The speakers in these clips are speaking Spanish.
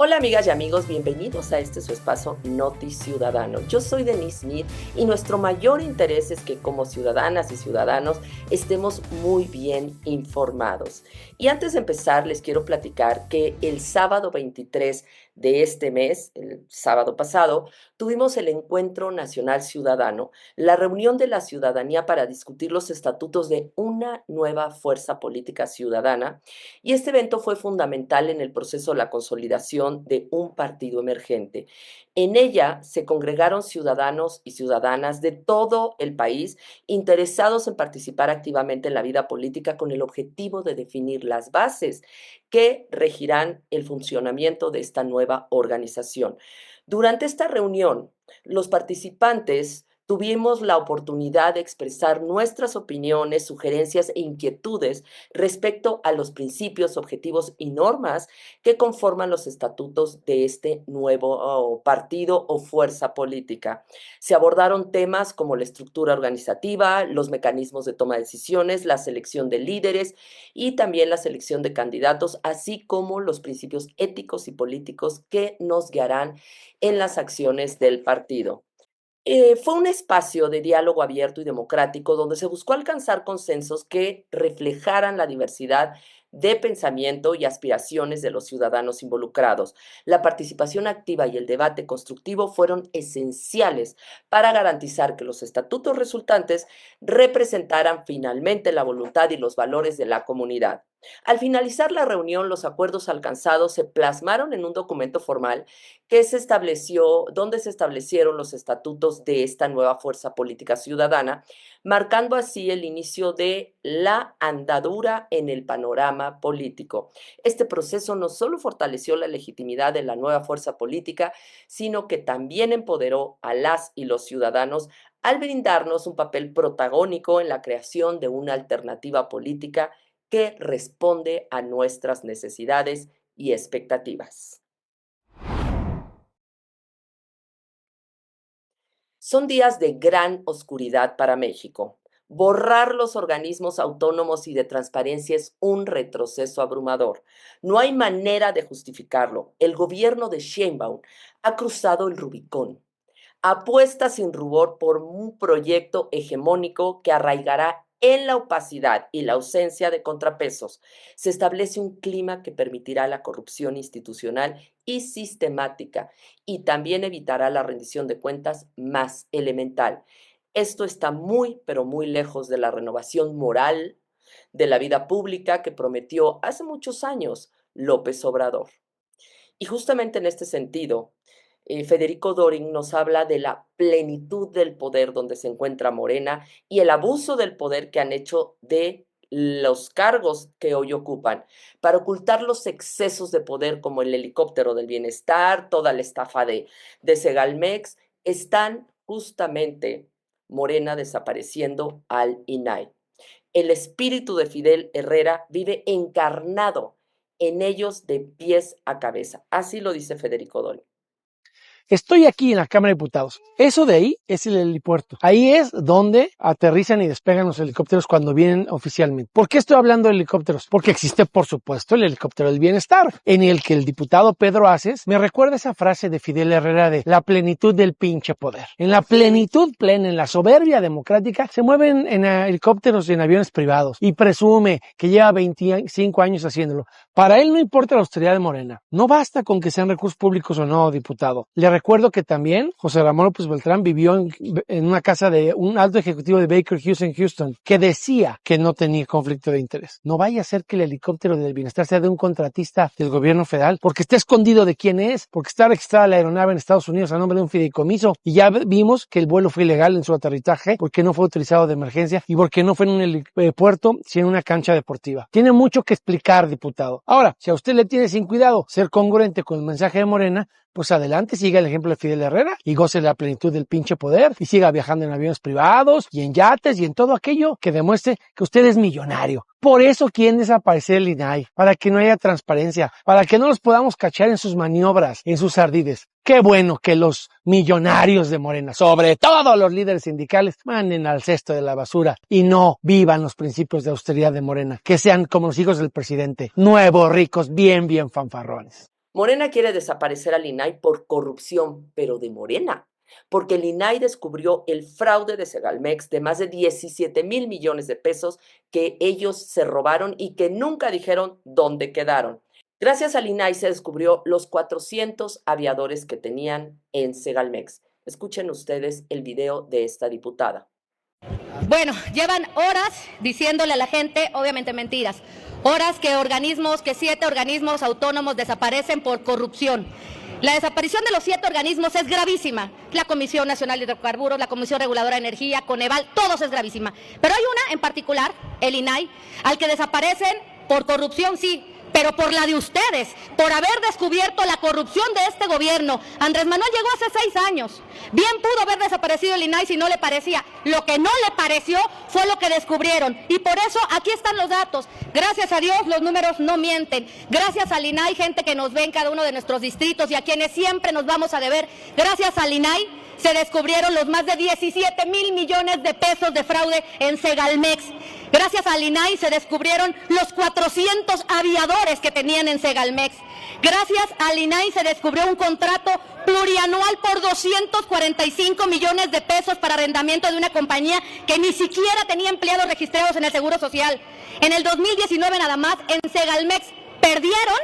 Hola amigas y amigos, bienvenidos a este su espacio Noti Ciudadano. Yo soy Denise Smith y nuestro mayor interés es que como ciudadanas y ciudadanos estemos muy bien informados. Y antes de empezar les quiero platicar que el sábado 23 de este mes, el sábado pasado, tuvimos el Encuentro Nacional Ciudadano, la reunión de la ciudadanía para discutir los estatutos de una nueva fuerza política ciudadana, y este evento fue fundamental en el proceso de la consolidación de un partido emergente. En ella se congregaron ciudadanos y ciudadanas de todo el país interesados en participar activamente en la vida política con el objetivo de definir las bases que regirán el funcionamiento de esta nueva organización. Durante esta reunión, los participantes tuvimos la oportunidad de expresar nuestras opiniones, sugerencias e inquietudes respecto a los principios, objetivos y normas que conforman los estatutos de este nuevo partido o fuerza política. Se abordaron temas como la estructura organizativa, los mecanismos de toma de decisiones, la selección de líderes y también la selección de candidatos, así como los principios éticos y políticos que nos guiarán en las acciones del partido. Fue un espacio de diálogo abierto y democrático donde se buscó alcanzar consensos que reflejaran la diversidad de pensamiento y aspiraciones de los ciudadanos involucrados. La participación activa y el debate constructivo fueron esenciales para garantizar que los estatutos resultantes representaran finalmente la voluntad y los valores de la comunidad. Al finalizar la reunión, los acuerdos alcanzados se plasmaron en un documento formal donde se establecieron los estatutos de esta nueva fuerza política ciudadana, marcando así el inicio de la andadura en el panorama político. Este proceso no solo fortaleció la legitimidad de la nueva fuerza política, sino que también empoderó a las y los ciudadanos al brindarnos un papel protagónico en la creación de una alternativa política que responde a nuestras necesidades y expectativas. Son días de gran oscuridad para México. Borrar los organismos autónomos y de transparencia es un retroceso abrumador. No hay manera de justificarlo. El gobierno de Sheinbaum ha cruzado el Rubicón. Apuesta sin rubor por un proyecto hegemónico que arraigará en la opacidad y la ausencia de contrapesos. Se establece un clima que permitirá la corrupción institucional y sistemática y también evitará la rendición de cuentas más elemental. Esto está muy, pero muy lejos de la renovación moral de la vida pública que prometió hace muchos años López Obrador. Y justamente en este sentido, Federico Dorin nos habla de la plenitud del poder donde se encuentra Morena y el abuso del poder que han hecho de los cargos que hoy ocupan para ocultar los excesos de poder como el helicóptero del bienestar, toda la estafa de Segalmex. Están justamente Morena desapareciendo al INAI. El espíritu de Fidel Herrera vive encarnado en ellos de pies a cabeza. Así lo dice Federico Dorin. Estoy aquí en la Cámara de Diputados. Eso de ahí es el helipuerto. Ahí es donde aterrizan y despegan los helicópteros cuando vienen oficialmente. ¿Por qué estoy hablando de helicópteros? Porque existe, por supuesto, el helicóptero del bienestar, en el que el diputado Pedro Aces me recuerda esa frase de Fidel Herrera de la plenitud del pinche poder. En la plenitud plena, en la soberbia democrática, se mueven en helicópteros y en aviones privados y presume que lleva 25 años haciéndolo. Para él no importa la austeridad de Morena. No basta con que sean recursos públicos o no, diputado. Le recuerdo que también José Ramón López Beltrán vivió en una casa de un alto ejecutivo de Baker Hughes en Houston que decía que no tenía conflicto de interés. No vaya a ser que el helicóptero del bienestar sea de un contratista del gobierno federal porque está escondido de quién es, porque está registrada la aeronave en Estados Unidos a nombre de un fideicomiso y ya vimos que el vuelo fue ilegal en su aterrizaje porque no fue utilizado de emergencia y porque no fue en un helipuerto sino en una cancha deportiva. Tiene mucho que explicar, diputado. Ahora, si a usted le tiene sin cuidado ser congruente con el mensaje de Morena, pues adelante, siga el ejemplo de Fidel Herrera y goce de la plenitud del pinche poder y siga viajando en aviones privados y en yates y en todo aquello que demuestre que usted es millonario. Por eso quieren desaparecer el INAI, para que no haya transparencia, para que no los podamos cachar en sus maniobras, en sus ardides. Qué bueno que los millonarios de Morena, sobre todo los líderes sindicales, manden al cesto de la basura y no vivan los principios de austeridad de Morena, que sean como los hijos del presidente, nuevos, ricos, bien fanfarrones. Morena quiere desaparecer al INAI por corrupción, pero de Morena, porque el INAI descubrió el fraude de Segalmex de más de 17,000 millones de pesos que ellos se robaron y que nunca dijeron dónde quedaron. Gracias al INAI se descubrió los 400 aviadores que tenían en Segalmex. Escuchen ustedes el video de esta diputada. Bueno, llevan horas diciéndole a la gente, obviamente mentiras, horas que 7 organismos autónomos desaparecen por corrupción. La desaparición de los 7 organismos es gravísima. La Comisión Nacional de Hidrocarburos, la Comisión Reguladora de Energía, Coneval, todos es gravísima. Pero hay una en particular, el INAI, al que desaparecen por corrupción, sí, pero por la de ustedes, por haber descubierto la corrupción de este gobierno. Andrés Manuel llegó hace 6 años. Bien pudo haber desaparecido el INAI si no le parecía. Lo que no le pareció fue lo que descubrieron. Y por eso aquí están los datos. Gracias a Dios los números no mienten. Gracias al INAI, gente que nos ve en cada uno de nuestros distritos y a quienes siempre nos vamos a deber. Gracias al INAI se descubrieron los más de 17,000 millones de pesos de fraude en Segalmex. Gracias al INAI se descubrieron los 400 aviadores que tenían en Segalmex. Gracias al INAI se descubrió un contrato plurianual por 245 millones de pesos para arrendamiento de una compañía que ni siquiera tenía empleados registrados en el Seguro Social. En el 2019 nada más en Segalmex perdieron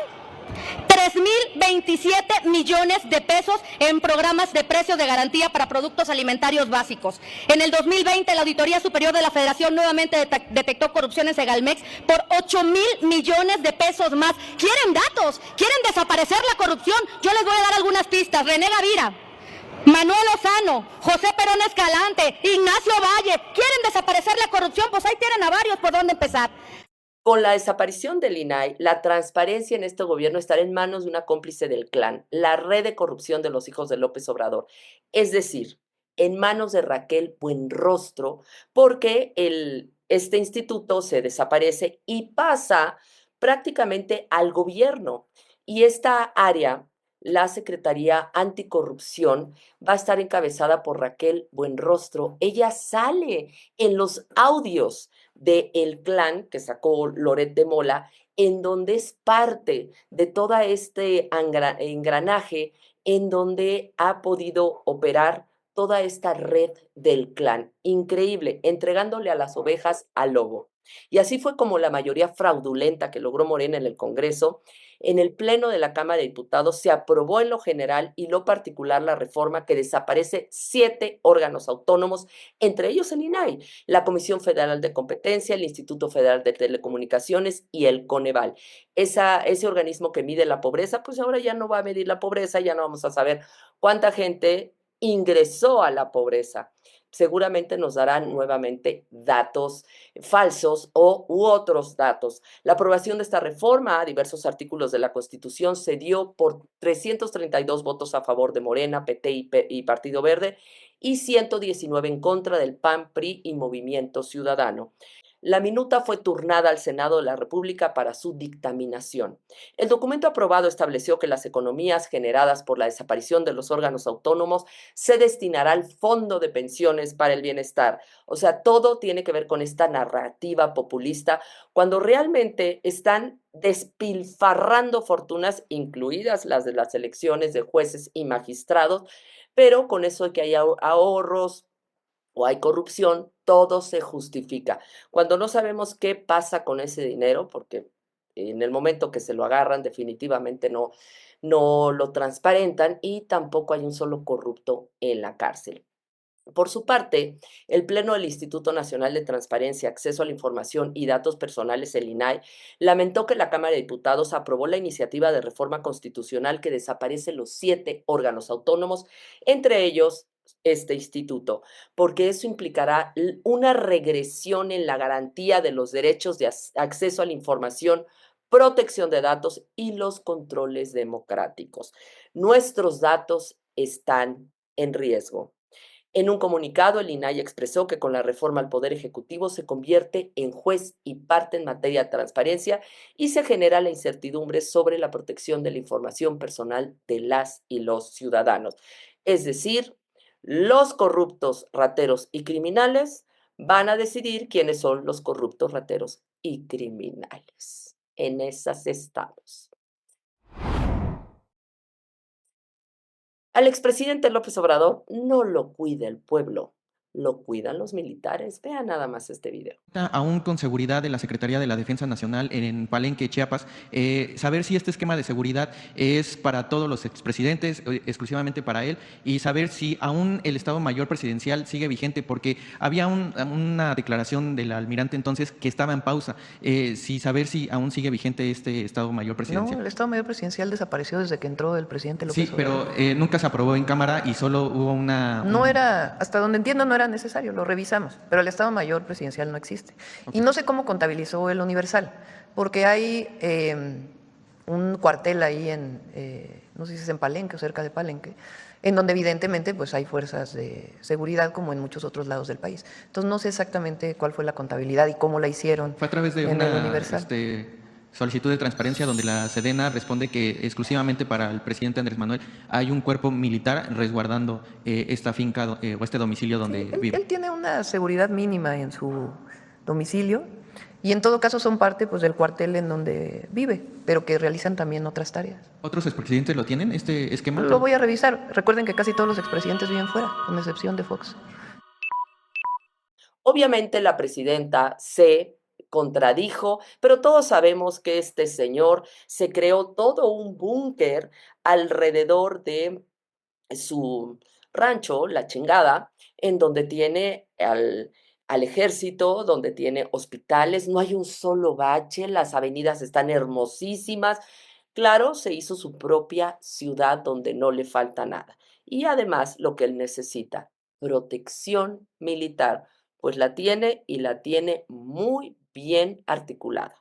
3,027 millones de pesos en programas de precios de garantía para productos alimentarios básicos. En el 2020, la Auditoría Superior de la Federación nuevamente detectó corrupción en Segalmex por 8,000 millones de pesos más. ¿Quieren datos? ¿Quieren desaparecer la corrupción? Yo les voy a dar algunas pistas. René Gavira, Manuel Lozano, José Perón Escalante, Ignacio Valle. ¿Quieren desaparecer la corrupción? Pues ahí tienen a varios por dónde empezar. Con la desaparición del INAI, la transparencia en este gobierno estará en manos de una cómplice del clan, la red de corrupción de los hijos de López Obrador. Es decir, en manos de Raquel Buenrostro, porque este instituto se desaparece y pasa prácticamente al gobierno. Y esta área, la Secretaría Anticorrupción, va a estar encabezada por Raquel Buenrostro. Ella sale en los audios de El Clan que sacó Loret de Mola, en donde es parte de todo este engranaje en donde ha podido operar toda esta red del clan. Increíble, entregándole a las ovejas al lobo. Y así fue como la mayoría fraudulenta que logró Morena en el Congreso, en el Pleno de la Cámara de Diputados, se aprobó en lo general y lo particular la reforma que desaparece 7 órganos autónomos, entre ellos el INAI, la Comisión Federal de Competencia, el Instituto Federal de Telecomunicaciones y el Coneval. Ese organismo que mide la pobreza, pues ahora ya no va a medir la pobreza, ya no vamos a saber cuánta gente ingresó a la pobreza. Seguramente nos darán nuevamente datos falsos u otros datos. La aprobación de esta reforma a diversos artículos de la Constitución se dio por 332 votos a favor de Morena, PT y Partido Verde y 119 en contra del PAN, PRI y Movimiento Ciudadano. La minuta fue turnada al Senado de la República para su dictaminación. El documento aprobado estableció que las economías generadas por la desaparición de los órganos autónomos se destinará al Fondo de Pensiones para el Bienestar. O sea, todo tiene que ver con esta narrativa populista, cuando realmente están despilfarrando fortunas, incluidas las de las elecciones de jueces y magistrados, pero con eso de que hay ahorros o hay corrupción, todo se justifica. Cuando no sabemos qué pasa con ese dinero, porque en el momento que se lo agarran definitivamente no lo transparentan y tampoco hay un solo corrupto en la cárcel. Por su parte, el Pleno del Instituto Nacional de Transparencia, Acceso a la Información y Datos Personales, el INAI, lamentó que la Cámara de Diputados aprobó la iniciativa de reforma constitucional que desaparece los 7 órganos autónomos, entre ellos este instituto, porque eso implicará una regresión en la garantía de los derechos de acceso a la información, protección de datos y los controles democráticos. Nuestros datos están en riesgo. En un comunicado, el INAI expresó que con la reforma al Poder Ejecutivo se convierte en juez y parte en materia de transparencia y se genera la incertidumbre sobre la protección de la información personal de las y los ciudadanos. Es decir, los corruptos, rateros y criminales van a decidir quiénes son los corruptos, rateros y criminales. En esas estamos. Al expresidente López Obrador no lo cuida el pueblo, lo cuidan los militares. Vean nada más este video. Aún con seguridad de la Secretaría de la Defensa Nacional en Palenque, Chiapas, saber si este esquema de seguridad es para todos los expresidentes, exclusivamente para él, y saber si aún el Estado Mayor Presidencial sigue vigente, porque había una declaración del almirante entonces que estaba en pausa, si saber si aún sigue vigente este Estado Mayor Presidencial. No, el Estado Mayor Presidencial desapareció desde que entró el presidente López Sí, Obrador. pero nunca se aprobó en Cámara y solo hubo No era, hasta donde entiendo, no era necesario, lo revisamos, pero el Estado Mayor Presidencial no existe. Y no sé cómo contabilizó el Universal, porque hay un cuartel ahí no sé si es en Palenque o cerca de Palenque, en donde evidentemente pues hay fuerzas de seguridad como en muchos otros lados del país. Entonces no sé exactamente cuál fue la contabilidad y cómo la hicieron. Fue a través de en el una Universal. solicitud de transparencia donde la Sedena responde que exclusivamente para el presidente Andrés Manuel hay un cuerpo militar resguardando esta finca o este domicilio donde vive. Él tiene una seguridad mínima en su domicilio y en todo caso son parte pues, del cuartel en donde vive, pero que realizan también otras tareas. ¿Otros expresidentes lo tienen, este esquema? Lo voy a revisar. Recuerden que casi todos los expresidentes viven fuera, con excepción de Fox. Obviamente la presidenta se contradijo, pero todos sabemos que este señor se creó todo un búnker alrededor de su rancho, La Chingada, en donde tiene al ejército, donde tiene hospitales, no hay un solo bache, las avenidas están hermosísimas. Claro, se hizo su propia ciudad donde no le falta nada. Y además lo que él necesita, protección militar, pues la tiene y la tiene muy bien articulada.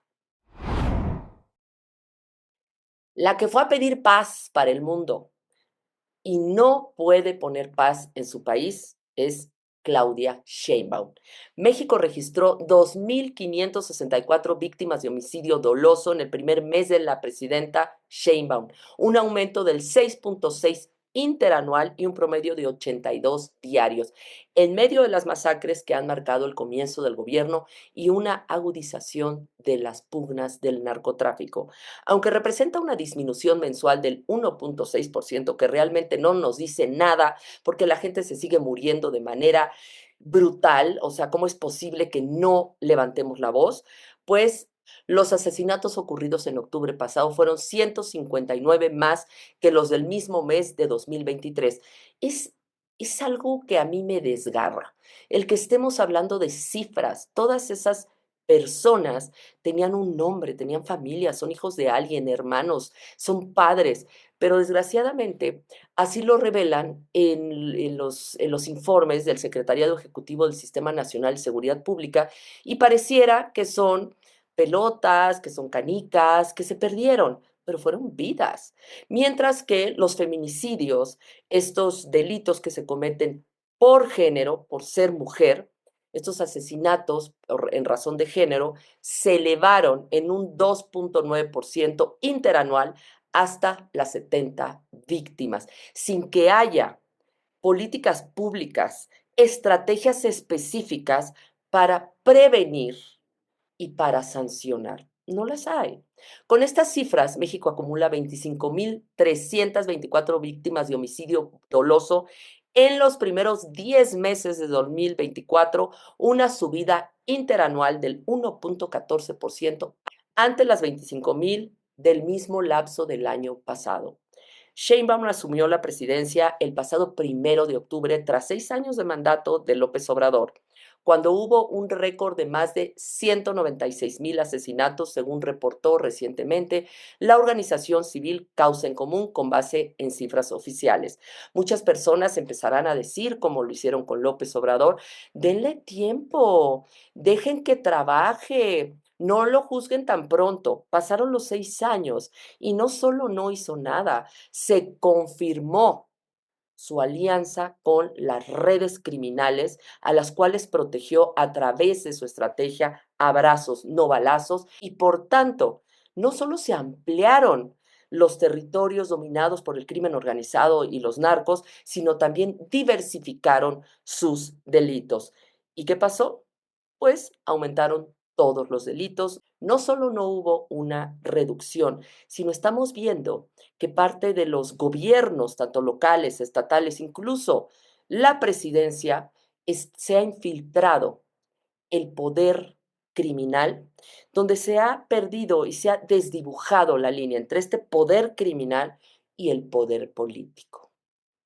La que fue a pedir paz para el mundo y no puede poner paz en su país es Claudia Sheinbaum. México registró 2.564 víctimas de homicidio doloso en el primer mes de la presidenta Sheinbaum, un aumento del 6.6 interanual y un promedio de 82 diarios, en medio de las masacres que han marcado el comienzo del gobierno y una agudización de las pugnas del narcotráfico. Aunque representa una disminución mensual del 1.6%, que realmente no nos dice nada, porque la gente se sigue muriendo de manera brutal, o sea, ¿cómo es posible que no levantemos la voz? Pues los asesinatos ocurridos en octubre pasado fueron 159 más que los del mismo mes de 2023. Es algo que a mí me desgarra. El que estemos hablando de cifras, todas esas personas tenían un nombre, tenían familia, son hijos de alguien, hermanos, son padres, pero desgraciadamente así lo revelan en los informes del Secretariado Ejecutivo del Sistema Nacional de Seguridad Pública y pareciera que son pelotas, que son canicas, que se perdieron, pero fueron vidas. Mientras que los feminicidios, estos delitos que se cometen por género, por ser mujer, estos asesinatos en razón de género se elevaron en un 2.9% interanual hasta las 70 víctimas, sin que haya políticas públicas, estrategias específicas para prevenir y para sancionar. No las hay. Con estas cifras, México acumula 25.324 víctimas de homicidio doloso en los primeros 10 meses de 2024, una subida interanual del 1.14% ante las 25.000 del mismo lapso del año pasado. Sheinbaum asumió la presidencia el pasado 1 de octubre tras 6 años de mandato de López Obrador, cuando hubo un récord de más de 196,000 asesinatos, según reportó recientemente la organización civil Causa en Común con base en cifras oficiales. Muchas personas empezarán a decir, como lo hicieron con López Obrador, denle tiempo, dejen que trabaje. No lo juzguen tan pronto. Pasaron los 6 años y no solo no hizo nada, se confirmó su alianza con las redes criminales a las cuales protegió a través de su estrategia abrazos, no balazos, y por tanto, no solo se ampliaron los territorios dominados por el crimen organizado y los narcos, sino también diversificaron sus delitos. ¿Y qué pasó? Pues aumentaron todos los delitos. No solo no hubo una reducción, sino estamos viendo que parte de los gobiernos, tanto locales, estatales, incluso la presidencia, se ha infiltrado el poder criminal, donde se ha perdido y se ha desdibujado la línea entre este poder criminal y el poder político.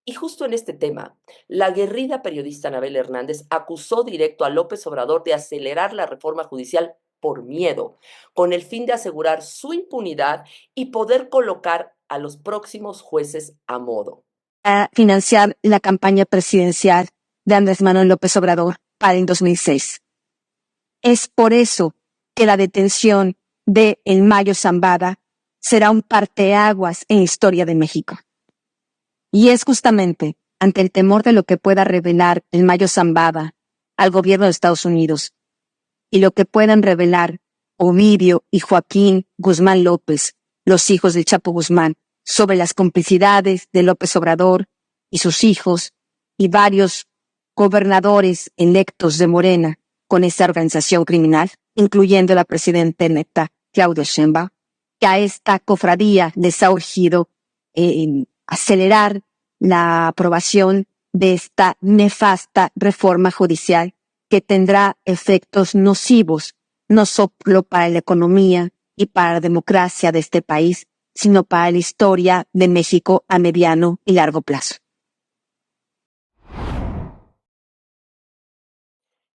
Y justo en este tema, la aguerrida periodista Anabel Hernández acusó directo a López Obrador de acelerar la reforma judicial por miedo, con el fin de asegurar su impunidad y poder colocar a los próximos jueces a modo. A financiar la campaña presidencial de Andrés Manuel López Obrador para el 2006. Es por eso que la detención de El Mayo Zambada será un parteaguas en la historia de México. Y es justamente ante el temor de lo que pueda revelar El Mayo Zambada al gobierno de Estados Unidos y lo que puedan revelar Ovidio y Joaquín Guzmán López, los hijos del Chapo Guzmán, sobre las complicidades de López Obrador y sus hijos y varios gobernadores electos de Morena con esta organización criminal, incluyendo la presidenta electa Claudia Sheinbaum, que a esta cofradía les ha urgido acelerar la aprobación de esta nefasta reforma judicial que tendrá efectos nocivos no solo para la economía y para la democracia de este país, sino para la historia de México a mediano y largo plazo.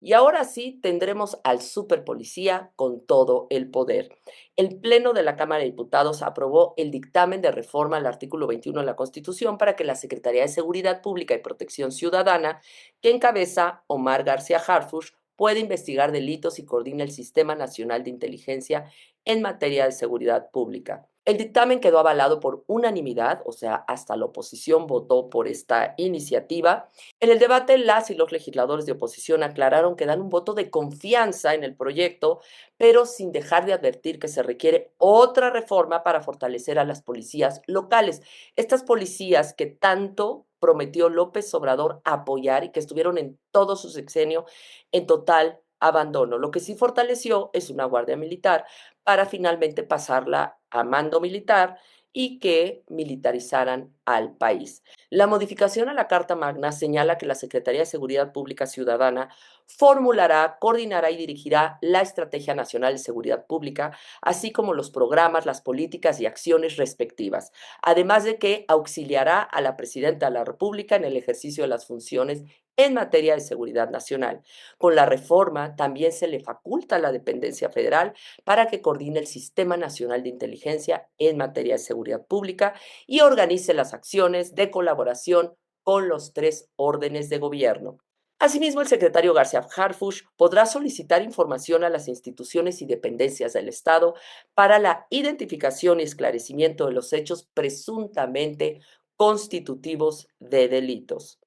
Y ahora sí tendremos al superpolicía con todo el poder. El Pleno de la Cámara de Diputados aprobó el dictamen de reforma al artículo 21 de la Constitución para que la Secretaría de Seguridad Pública y Protección Ciudadana, que encabeza Omar García Harfuch, pueda investigar delitos y coordine el Sistema Nacional de Inteligencia en materia de seguridad pública. El dictamen quedó avalado por unanimidad, o sea, hasta la oposición votó por esta iniciativa. En el debate, las y los legisladores de oposición aclararon que dan un voto de confianza en el proyecto, pero sin dejar de advertir que se requiere otra reforma para fortalecer a las policías locales. Estas policías que tanto prometió López Obrador apoyar y que estuvieron en todo su sexenio en total abandono. Lo que sí fortaleció es una guardia militar para finalmente pasarla a mando militar y que militarizaran al país. La modificación a la Carta Magna señala que la Secretaría de Seguridad Pública Ciudadana formulará, coordinará y dirigirá la Estrategia Nacional de Seguridad Pública, así como los programas, las políticas y acciones respectivas, además de que auxiliará a la Presidenta de la República en el ejercicio de las funciones en materia de seguridad nacional. Con la reforma también se le faculta a la dependencia federal para que coordine el Sistema Nacional de Inteligencia en materia de seguridad pública y organice las acciones de colaboración con los 3 órdenes de gobierno. Asimismo, el secretario García Harfuch podrá solicitar información a las instituciones y dependencias del Estado para la identificación y esclarecimiento de los hechos presuntamente constitutivos de delitos.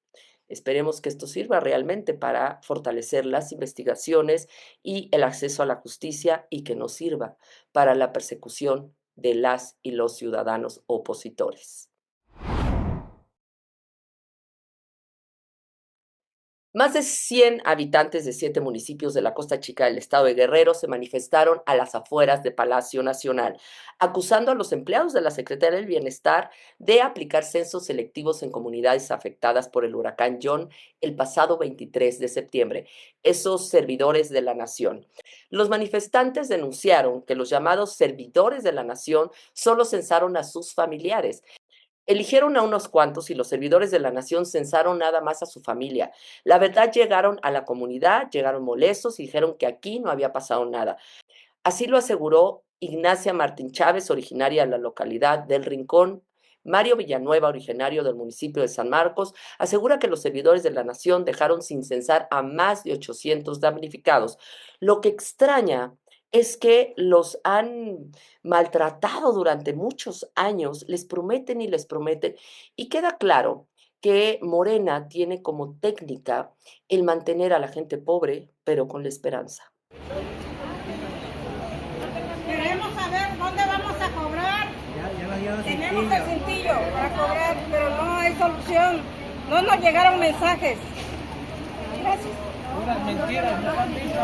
Esperemos que esto sirva realmente para fortalecer las investigaciones y el acceso a la justicia y que nos sirva para la persecución de las y los ciudadanos opositores. Más de 100 habitantes de 7 municipios de la Costa Chica del estado de Guerrero se manifestaron a las afueras de Palacio Nacional, acusando a los empleados de la Secretaría del Bienestar de aplicar censos selectivos en comunidades afectadas por el huracán John el pasado 23 de septiembre, esos servidores de la nación. Los manifestantes denunciaron que los llamados servidores de la nación solo censaron a sus familiares. Eligieron a unos cuantos y los servidores de la nación censaron nada más a su familia. La verdad, llegaron a la comunidad, llegaron molestos y dijeron que aquí no había pasado nada. Así lo aseguró Ignacia Martín Chávez, originaria de la localidad del Rincón. Mario Villanueva, originario del municipio de San Marcos, asegura que los servidores de la nación dejaron sin censar a más de 800 damnificados. Lo que extraña es que los han maltratado durante muchos años, les prometen y queda claro que Morena tiene como técnica el mantener a la gente pobre, pero con la esperanza. Queremos saber dónde vamos a cobrar. Tenemos el cintillo para cobrar, pero no hay solución. No nos llegaron mensajes. Gracias. Unas mentiras, nos han dicho.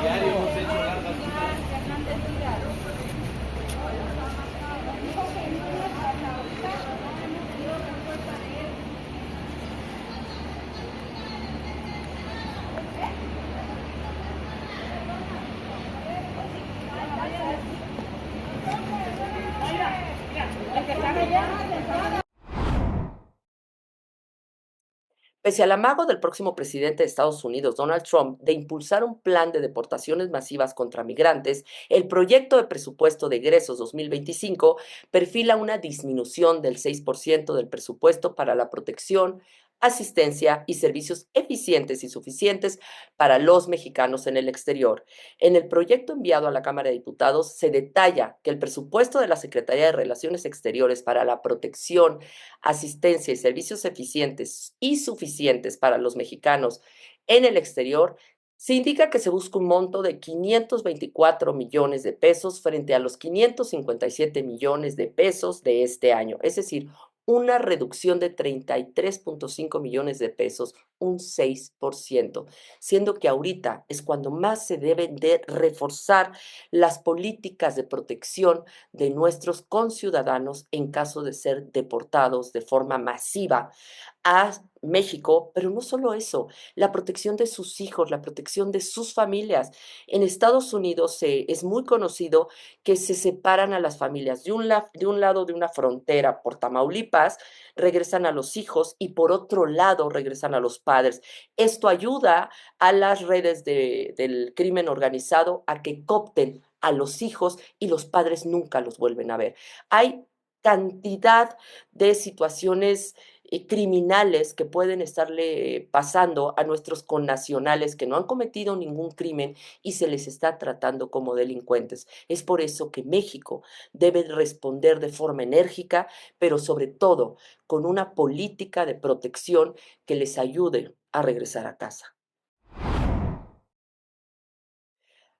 que están allá. Pese al amago del próximo presidente de Estados Unidos, Donald Trump, de impulsar un plan de deportaciones masivas contra migrantes, el proyecto de presupuesto de egresos 2025 perfila una disminución del 6% del presupuesto para la protección, asistencia y servicios eficientes y suficientes para los mexicanos en el exterior. En el proyecto enviado a la Cámara de Diputados se detalla que el presupuesto de la Secretaría de Relaciones Exteriores para la protección, asistencia y servicios eficientes y suficientes para los mexicanos en el exterior, se indica que se busca un monto de 524 millones de pesos frente a los 557 millones de pesos de este año, es decir, una reducción de 33.5 millones de pesos, un 6%, siendo que ahorita es cuando más se deben de reforzar las políticas de protección de nuestros conciudadanos en caso de ser deportados de forma masiva a México, pero no solo eso, la protección de sus hijos, la protección de sus familias. En Estados Unidos es muy conocido que se separan a las familias. De un lado de una frontera por Tamaulipas, regresan a los hijos y por otro lado regresan a los padres. Esto ayuda a las redes del crimen organizado a que coopten a los hijos y los padres nunca los vuelven a ver. Hay cantidad de situaciones criminales que pueden estarle pasando a nuestros connacionales que no han cometido ningún crimen y se les está tratando como delincuentes. Es por eso que México debe responder de forma enérgica, pero sobre todo con una política de protección que les ayude a regresar a casa.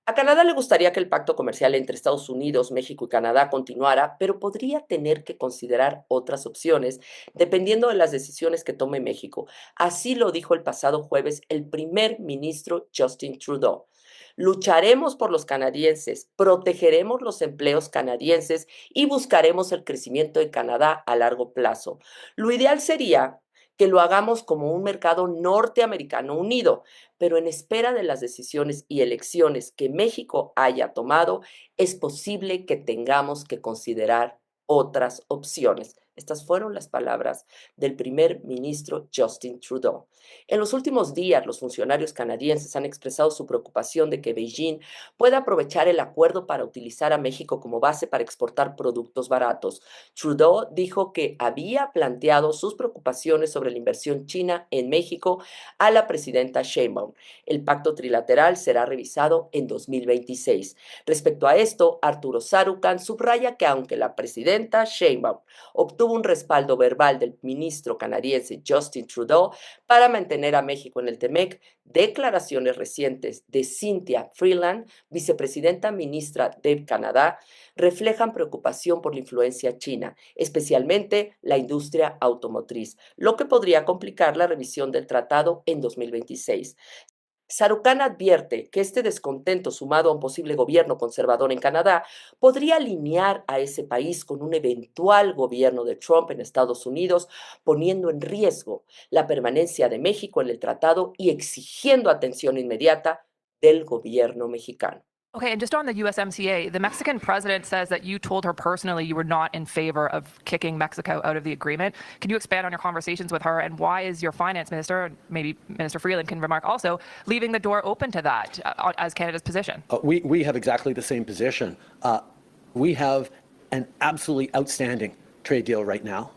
A Canadá le gustaría que el pacto comercial entre Estados Unidos, México y Canadá continuara, pero podría tener que considerar otras opciones dependiendo de las decisiones que tome México. Así lo dijo el pasado jueves el primer ministro Justin Trudeau. Lucharemos por los canadienses, protegeremos los empleos canadienses y buscaremos el crecimiento de Canadá a largo plazo. Lo ideal sería que lo hagamos como un mercado norteamericano unido, pero en espera de las decisiones y elecciones que México haya tomado, es posible que tengamos que considerar otras opciones. Estas fueron las palabras del primer ministro Justin Trudeau. En los últimos días, los funcionarios canadienses han expresado su preocupación de que Beijing pueda aprovechar el acuerdo para utilizar a México como base para exportar productos baratos. Trudeau dijo que había planteado sus preocupaciones sobre la inversión china en México a la presidenta Sheinbaum. El pacto trilateral será revisado en 2026. Respecto a esto, Arturo Sarucán subraya que aunque la presidenta Sheinbaum obtuvo un respaldo verbal del ministro canadiense Justin Trudeau para mantener a México en el TEMEC, declaraciones recientes de Cynthia Freeland, vicepresidenta ministra de Canadá, reflejan preocupación por la influencia china, especialmente la industria automotriz, lo que podría complicar la revisión del tratado en 2026. Sarucán advierte que este descontento, sumado a un posible gobierno conservador en Canadá, podría alinear a ese país con un eventual gobierno de Trump en Estados Unidos, poniendo en riesgo la permanencia de México en el tratado y exigiendo atención inmediata del gobierno mexicano. Okay, and just on the USMCA, the Mexican president says that you told her personally you were not in favor of kicking Mexico out of the agreement. Can you expand on your conversations with her, and why is your finance minister, and maybe Minister Freeland can remark also, leaving the door open to that as Canada's position? We have exactly the same position. We have an absolutely outstanding trade deal right now.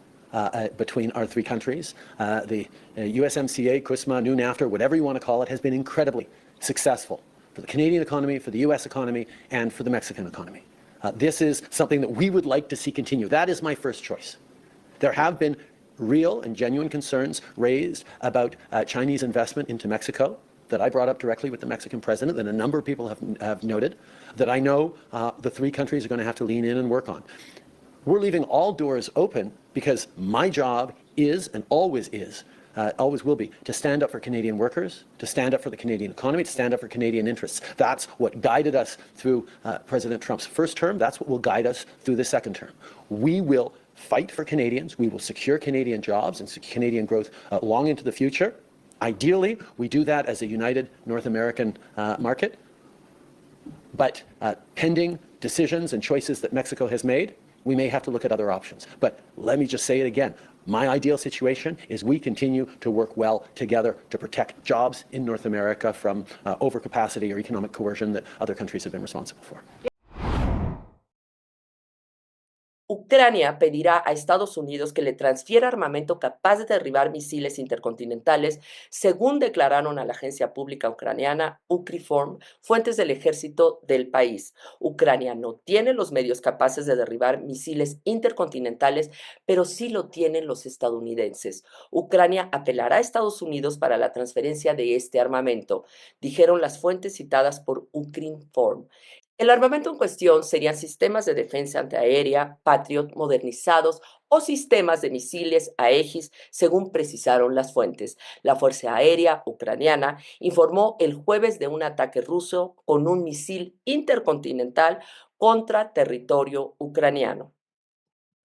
Between our three countries. The USMCA, CUSMA, new NAFTA, whatever you want to call it, has been incredibly successful for the Canadian economy, for the US economy, and for the Mexican economy. This is something that we would like to see continue. That is my first choice. There have been real and genuine concerns raised about Chinese investment into Mexico that I brought up directly with the Mexican president, that a number of people have noted, that I know the three countries are going to have to lean in and work on. We're leaving all doors open because my job is and always will be, to stand up for Canadian workers, to stand up for the Canadian economy, to stand up for Canadian interests. That's what guided us through President Trump's first term. That's what will guide us through the second term. We will fight for Canadians. We will secure Canadian jobs and Canadian growth long into the future. Ideally, we do that as a united North American market. But pending decisions and choices that Mexico has made, we may have to look at other options. But let me just say it again. My ideal situation is we continue to work well together to protect jobs in North America from overcapacity or economic coercion that other countries have been responsible for. Ucrania pedirá a Estados Unidos que le transfiera armamento capaz de derribar misiles intercontinentales, según declararon a la agencia pública ucraniana Ukrinform fuentes del ejército del país. Ucrania no tiene los medios capaces de derribar misiles intercontinentales, pero sí lo tienen los estadounidenses. Ucrania apelará a Estados Unidos para la transferencia de este armamento, dijeron las fuentes citadas por Ukrinform. El armamento en cuestión serían sistemas de defensa antiaérea, Patriot modernizados o sistemas de misiles Aegis, según precisaron las fuentes. La Fuerza Aérea Ucraniana informó el jueves de un ataque ruso con un misil intercontinental contra territorio ucraniano.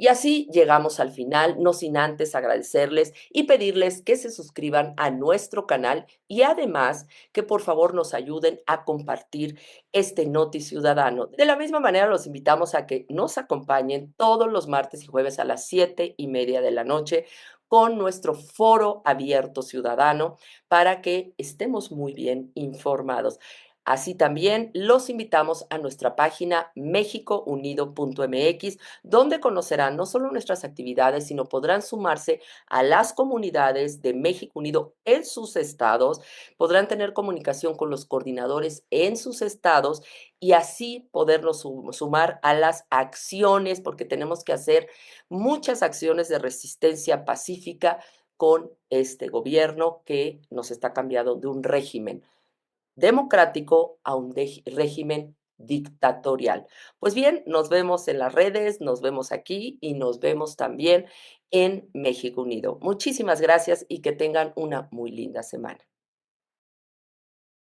Y así llegamos al final, no sin antes agradecerles y pedirles que se suscriban a nuestro canal y además que por favor nos ayuden a compartir este Noti Ciudadano. De la misma manera los invitamos a que nos acompañen todos los martes y jueves a las 7:30 de la noche con nuestro foro abierto ciudadano para que estemos muy bien informados. Así también los invitamos a nuestra página mexicounido.mx, donde conocerán no solo nuestras actividades, sino podrán sumarse a las comunidades de México Unido en sus estados, podrán tener comunicación con los coordinadores en sus estados y así podernos sumar a las acciones, porque tenemos que hacer muchas acciones de resistencia pacífica con este gobierno que nos está cambiando de un régimen democrático a un régimen dictatorial. Pues bien, nos vemos en las redes, nos vemos aquí y nos vemos también en México Unido. Muchísimas gracias y que tengan una muy linda semana.